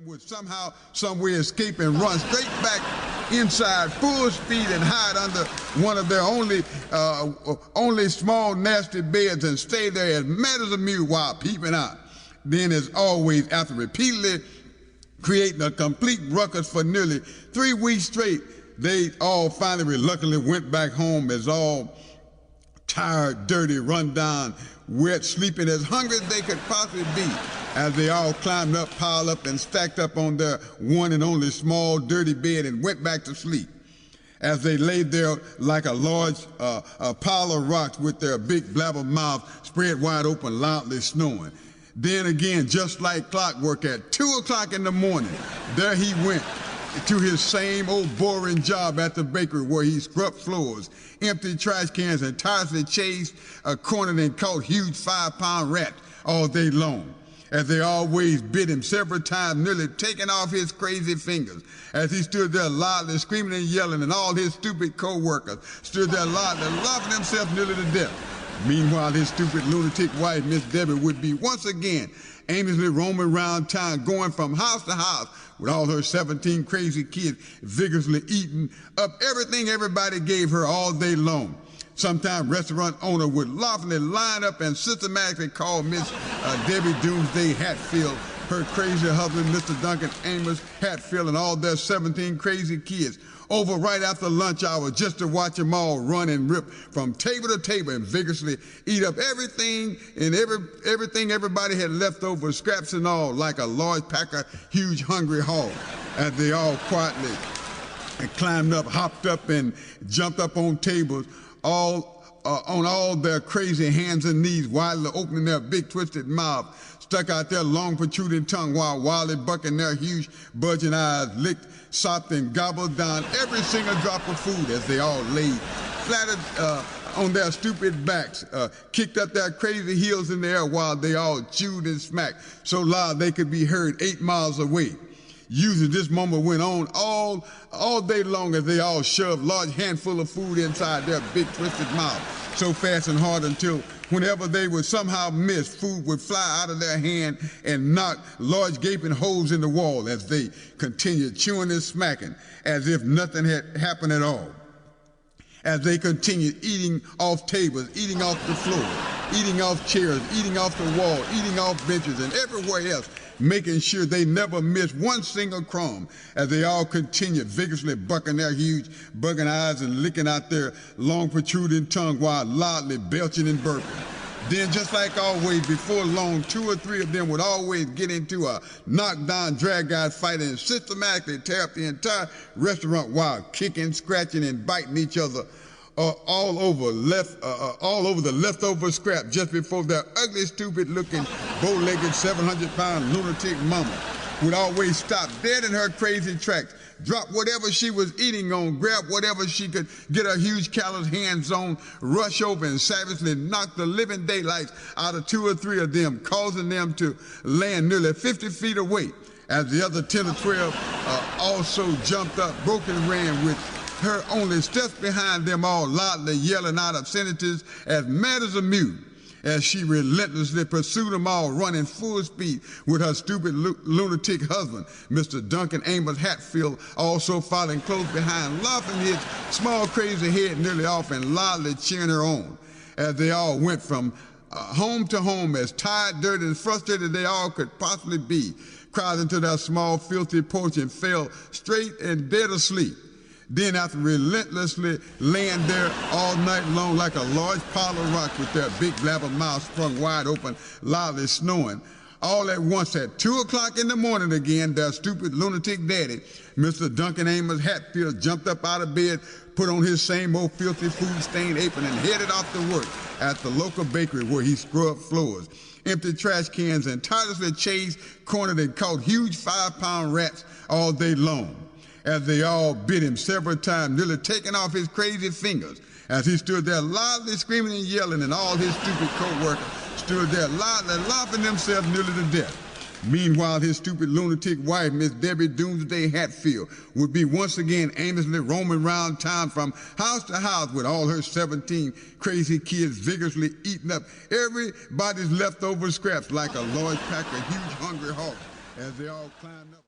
would somehow, somewhere escape and run straight back inside full speed and hide under one of their only small nasty beds and stay there as mad as a mule while peeping out. Then, as always, after repeatedly creating a complete ruckus for nearly 3 weeks straight, they all finally reluctantly went back home as all tired, dirty, run down, wet, sleeping, as hungry as they could possibly be, as they all climbed up, piled up, and stacked up on their one and only small, dirty bed and went back to sleep. As they laid there like a large pile of rocks with their big blabber mouths spread wide open, loudly snoring. Then again, just like clockwork, at 2 o'clock in the morning, there he went to his same old boring job at the bakery where he scrubbed floors, emptied trash cans, and tirelessly chased, cornered, and caught huge 5-pound rats all day long, as they always bit him several times, nearly taking off his crazy fingers, as he stood there loudly screaming and yelling, and all his stupid co-workers stood there loudly laughing themselves nearly to death. Meanwhile, his stupid lunatic wife, Miss Debbie, would be once again aimlessly roaming around town, going from house to house with all her 17 crazy kids, vigorously eating up everything everybody gave her all day long. Sometimes restaurant owner would laughingly line up and systematically call Miss Debbie Doomsday Hatfield, her crazy husband, Mr. Duncan Amos Hatfield, and all their 17 crazy kids over right after lunch hour just to watch them all run and rip from table to table and vigorously eat up everything and everything everybody had left over, scraps and all, like a large pack of huge hungry hog, as they all quietly climbed up, hopped up, and jumped up on tables, all on all their crazy hands and knees, wildly opening their big twisted mouths, stuck out their long protruding tongue while wildly bucking their huge budging eyes, licked, sopped, and gobbled down every single drop of food as they all laid flattered on their stupid backs, kicked up their crazy heels in the air while they all chewed and smacked so loud they could be heard 8 miles away. Usually this moment went on all day long as they all shoved large handful of food inside their big twisted mouths so fast and hard until whenever they would somehow miss, food would fly out of their hand and knock large gaping holes in the wall as they continued chewing and smacking as if nothing had happened at all. As they continued eating off tables, eating off the floor, eating off chairs, eating off the wall, eating off benches, and everywhere else, making sure they never missed one single crumb, as they all continued vigorously bucking their huge bugging eyes and licking out their long protruding tongue while loudly belching and burping. Then, just like always, before long, 2 or 3 of them would always get into a knockdown, drag-out fight and systematically tear up the entire restaurant while kicking, scratching, and biting each other all over the leftover scrap just before their ugly, stupid-looking, bow-legged, 700-pound lunatic mama would always stop dead in her crazy tracks, drop whatever she was eating on, grab whatever she could get her huge callous hands on, rush over and savagely knock the living daylights out of 2 or 3 of them, causing them to land nearly 50 feet away, as the other 10 or 12 also jumped up, broke and ran with her only steps behind them all, loudly yelling out obscenities as mad as a mule, as she relentlessly pursued them all, running full speed with her stupid lunatic husband, Mr. Duncan Amos Hatfield, also following close behind, laughing his small crazy head nearly off and loudly cheering her on, as they all went from home to home as tired, dirty, and frustrated they all could possibly be, crowded into their small, filthy porch and fell straight and dead asleep. Then, after relentlessly laying there all night long like a large pile of rocks with their big blabber mouths sprung wide open, loudly snoring, all at once at 2 o'clock in the morning again, their stupid lunatic daddy, Mr. Duncan Amos Hatfield, jumped up out of bed, put on his same old filthy food-stained apron, and headed off to work at the local bakery where he scrubbed floors, emptied trash cans, and tirelessly chased, cornered, and caught huge 5-pound rats all day long, as they all bit him several times, nearly taking off his crazy fingers, as he stood there loudly screaming and yelling, and all his stupid co-workers stood there loudly laughing themselves nearly to death. Meanwhile, his stupid lunatic wife, Miss Debbie Doomsday Hatfield, would be once again aimlessly roaming around town from house to house with all her 17 crazy kids vigorously eating up everybody's leftover scraps like a large pack of huge hungry hogs as they all climbed up.